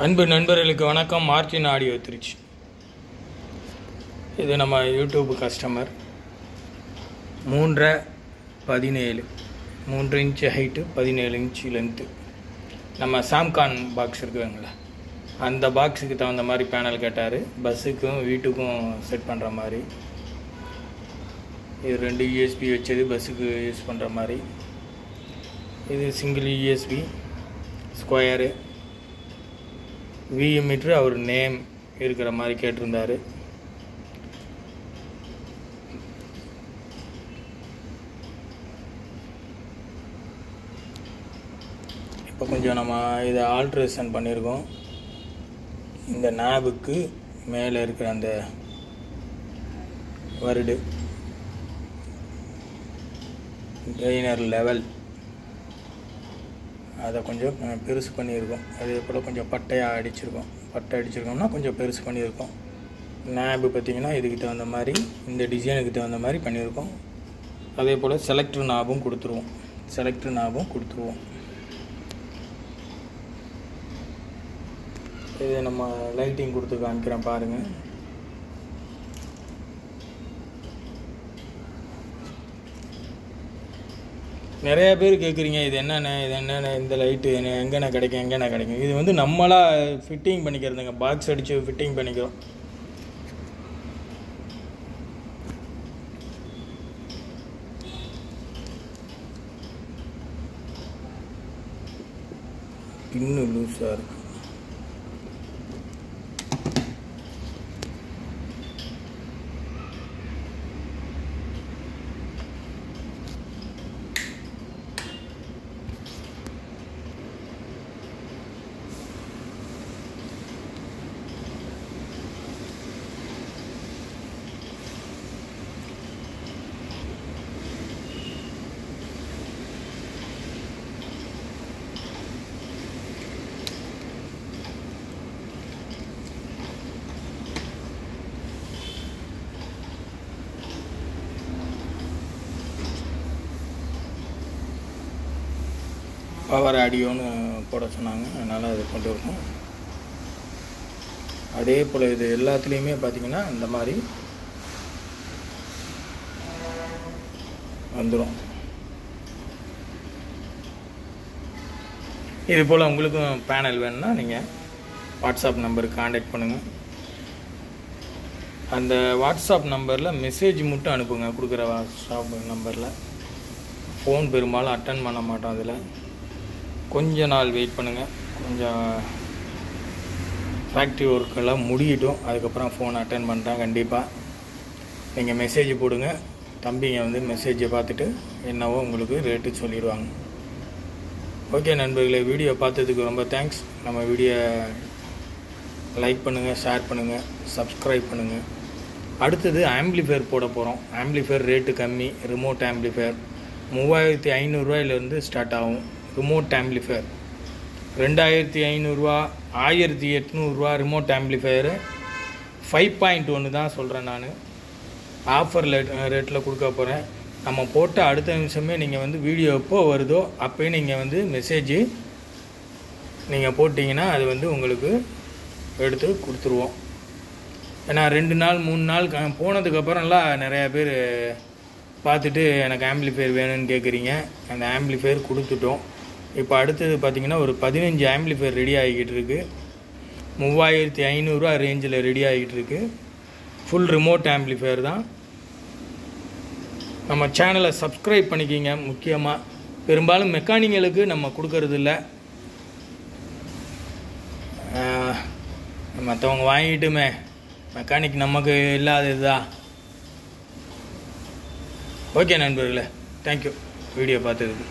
அன்பு நண்பர்களுக்கு வணக்கம். Martin audio Trichy. இது நம்ம YouTube customer. 3.17 3 inch height, 17 inch length. நம்ம சாம்கான் பாக்ஸ் இருக்குதுங்களா, அந்த பாக்ஸுக்கு தகுந்த மாதிரி பேனல் கேட்டார். பஸ்ஸுக்கும் வீட்டுக்கும் செட் பண்ணுற மாதிரி. இது 2 யூஎஸ்பி வச்சது, பஸ்ஸுக்கு யூஸ் பண்ணுற மாதிரி. இது சிங்கிள் யூஎஸ்பி ஸ்கொயரு. விஎம்மீட்ரு அவர் நேம் இருக்கிற மாதிரி கேட்டிருந்தார். இப்போ கொஞ்சம் நம்ம இதை ஆல்ட்ரேஷன் பண்ணியிருக்கோம். இந்த நாபுக்கு மேலே இருக்கிற அந்த வருடு கெய்னர் லெவல் அதை கொஞ்சம் பெருசு பண்ணியிருக்கோம். அதே போல் கொஞ்சம் பட்டையாக அடிச்சிருக்கோம்னா கொஞ்சம் பெருசு பண்ணியிருக்கோம். நேபு பார்த்திங்கன்னா இதுக்கு தகுந்த மாதிரி, இந்த டிசைனுக்கு தகுந்த மாதிரி பண்ணியிருக்கோம். அதே போல் செலக்டர் நாபும் கொடுத்துருவோம். இது நம்ம லைட்டிங் கொடுத்து காமிக்கிறேன் பாருங்கள். நிறையா பேர் கேட்குறீங்க, இது என்னென்ன இந்த லைட்டு எங்கேண்ணே கிடைக்கும். இது வந்து நம்மளாக ஃபிட்டிங் பண்ணிக்கிறதுங்க. பாக்ஸ் அடித்து ஃபிட்டிங் பண்ணிக்கிறோம். இன்னும் லூஸாக இருக்கு. பவர் ஆடியோன்னு போட சொன்னாங்க, அதனால் அது கொண்டு வரணும். அதே போல் இது எல்லாத்துலேயுமே பார்த்திங்கன்னா இந்த மாதிரி வந்துடும். இது போல் உங்களுக்கும் பேனல் வேணும்னா நீங்கள் வாட்ஸ்அப் நம்பருக்கு காண்டாக்ட் பண்ணுங்கள். அந்த வாட்ஸ்அப் நம்பரில் மெசேஜ் மட்டும் அனுப்புங்க. கொடுக்குற வாட்ஸ்அப் நம்பரில் ஃபோன் பெரும்பாலும் அட்டன் பண்ண மாட்டோம். அதில் கொஞ்ச நாள் வெயிட் பண்ணுங்கள். கொஞ்சம் ஃபேக்ட்ரி ஒர்க்கெல்லாம் முடியட்டும், அதுக்கப்புறம் ஃபோன் அட்டன் பண்ணுறேன். கண்டிப்பாக நீங்கள் மெசேஜ் போடுங்க. தம்பிங்க வந்து மெசேஜை பார்த்துட்டு என்னவோ உங்களுக்கு ரேட்டு சொல்லிடுவாங்க. ஓகே நண்பர்களே, வீடியோ பார்த்ததுக்கு ரொம்ப தேங்க்ஸ். நம்ம வீடியோ லைக் பண்ணுங்கள், ஷேர் பண்ணுங்கள், சப்ஸ்கிரைப் பண்ணுங்கள். அடுத்தது ஆம்பிளிஃபையர் போட போகிறோம். ஆம்பிளிஃபையர் ரேட்டு கம்மி. ரிமோட் ஆம்பிளிஃபையர் 3500 ஸ்டார்ட் ஆகும். ரிமோட் ஆம்பிளிஃபையர் 2500, 1800 ரிமோட் ஆம்பிளிஃபையரு 5.1 தான் சொல்கிறேன் நான். ஆஃபர் ரேட்டில் கொடுக்க போகிறேன். நம்ம போட்ட அடுத்த நிமிஷமே நீங்கள் வந்து வீடியோ எப்போ வருதோ அப்போயே நீங்கள் வந்து மெசேஜ் நீங்கள் போட்டிங்கன்னா அது வந்து உங்களுக்கு எடுத்து கொடுத்துருவோம். ஏன்னா 2 நாள் 3 நாள் போனதுக்கப்புறம்லாம் நிறையா பேர் பார்த்துட்டு எனக்கு ஆம்பிளிஃபையர் வேணும்னு கேட்குறீங்க. அந்த ஆம்பிளிஃபையர் கொடுத்துட்டோம். இப்போ அடுத்தது பார்த்திங்கன்னா ஒரு 15 ஆம்பிளிஃபையர் ரெடி ஆகிக்கிட்டு இருக்குது. 3500 ரேஞ்சில் ரெடி ஆகிட்டு இருக்கு. ஃபுல் ரிமோட் ஆம்பிளிஃபையர் தான். நம்ம சேனலை சப்ஸ்கிரைப் பண்ணிக்கிங்க. முக்கியமாக பெரும்பாலும் மெக்கானிக்கலுக்கு நம்ம கொடுக்கறது இல்லை. மற்றவங்க வாங்கிட்டுமே, மெக்கானிக் நமக்கு இல்லாதது தான். ஓகே நண்பர்களே, தேங்க்யூ வீடியோ பார்த்ததுக்கு.